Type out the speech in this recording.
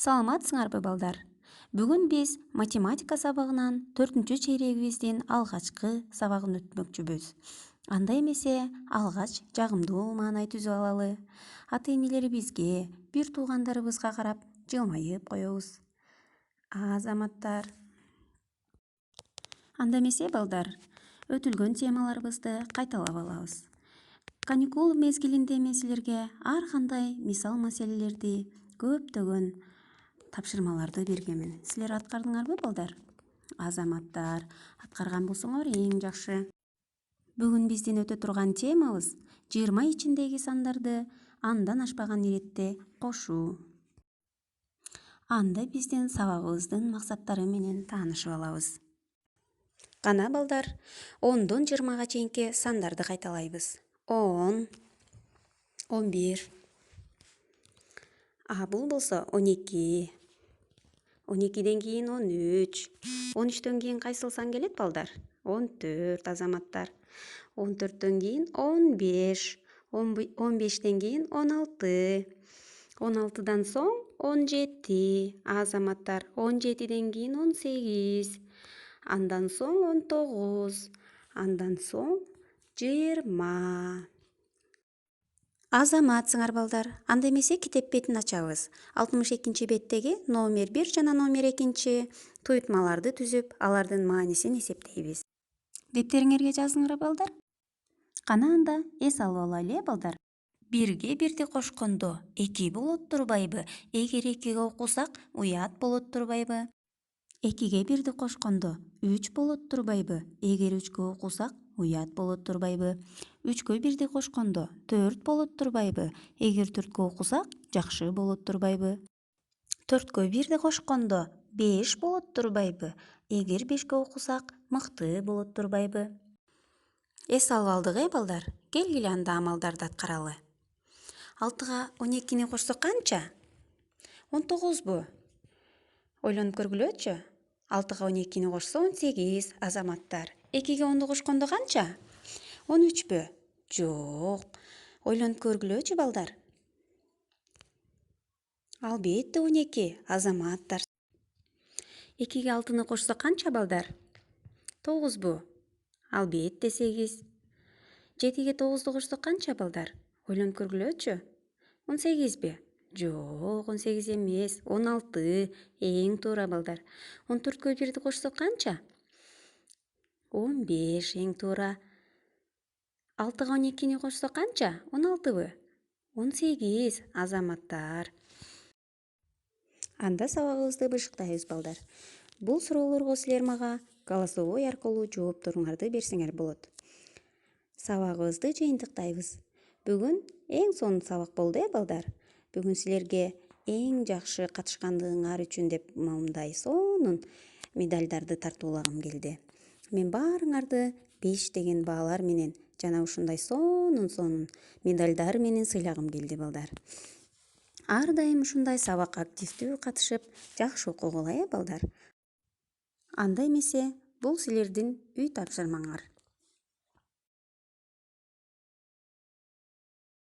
Саламатсыңарбы балдар? Бүгүн биз математика сабагынан 4-чейрегибиздин алгачкы сабагын өтмөкчүбүз. Анда эмесе алгач жагымдуу маанай түзүп алалы. Ата-энелерибизге, бир туугандарыбызга карап жылмайып коебуз. Азаматтар. Анда эмесе балдар, өтүлгөн темаларыбызды кайталап алабыз. Каникул мезгилинде мен силерге ар кандай мисал маселелерди, көптөгөн тапшырмаларды бергенмин. Силер аткардыңарбы балдар? Азаматтар, аткарган болсоңор эң жакшы. Бүгүн биздин өтө турган темабыз 20 ичиндеги сандарды андан ашпаган иретте кошуу. Анда биздин сабагыбыздын максаттары менен таанышып алабыз. Кана балдар, 10дон 20га чейинки сандарды кайталайбыз. 10, 11. Бул болсо 12. 12ден кийин 13. 13төн кийин кайсыл сан келет балдар? 14 азаматтар. 14төн кийин 15. 15тен кийин 16. 16дан соң 17 азаматтар. 17ден кийин 18. Андан соң 19. Андан соң 20. Азаматсыңар балдар. Анда эмесе китеп бетин ачабыз. 62 беттеги номер 1 жана номер 2 туйтмаларды түзүп, алардын маанисин эсептейбиз. Дептериңерге жазыңар балдар. Кана анда эс алып алайлы балдар. 1ге 1ди кошкондо 2 болот турбайбы? Эгер 2ге окусак, уят болот турбайбы? 2ге 1ди кошкондо 3 болот турбайбы? Эгер 3кө окусак, уят болот турбайбы? 3кө 1ди кошкондо 4 болот турбайбы? Эгер 4кө окусак, жакшы болот турбайбы? 4кө 1ди кошкондо 5 болот турбайбы? Эгер 5кө окусак, мыкты болот турбайбы? Эс алып алдык, балдар? Келгиле анда амалдарды аткаралы. 6га 12ни кошсок канча? 19бу? Ойлонуп көргүлөчү. 6га 12ни кошсо 18 азаматтар. 2ге 10ду кошкондо канча? 13бү? Жок. Ойлонуп көргүлөчү балдар. Албетте 12 азаматтар. 2ге 6ны кошсок канча балдар? 9бу? Албетте 8. 7ге 9ду кошсок канча балдар? Ойлонуп көргүлөчү. 18би? Жок, 18 эмес, 16. Эң туура балдар. 14кө 1ди кошсок канча? 15, эң туура. 6га 12ни кошсок канча? 16бы? 18 азаматтар. Анда сабагыбызды бышыктайбыз балдар. Бул суроолорго силер мага голосовой аркылуу жоопторуңарды берсеңер болот. Сабагыбызды жыйынтыктайбыз. Бүгүн эң сонун сабак болду, балдар? Бүгүн силерге эң жакшы катышкандыгыңар үчүн деп мындай сонун медальдарды тартуулагым келди. Мен баарыңарды 5 деген баалар менен жана ушундай сонун медальдар менен сыйлагым келди, балдар. Ар дайым ушундай сабакка активдүү катышып, жакшы окугула, балдар. Анда эмесе, бул силердин үй тапшырмаңар.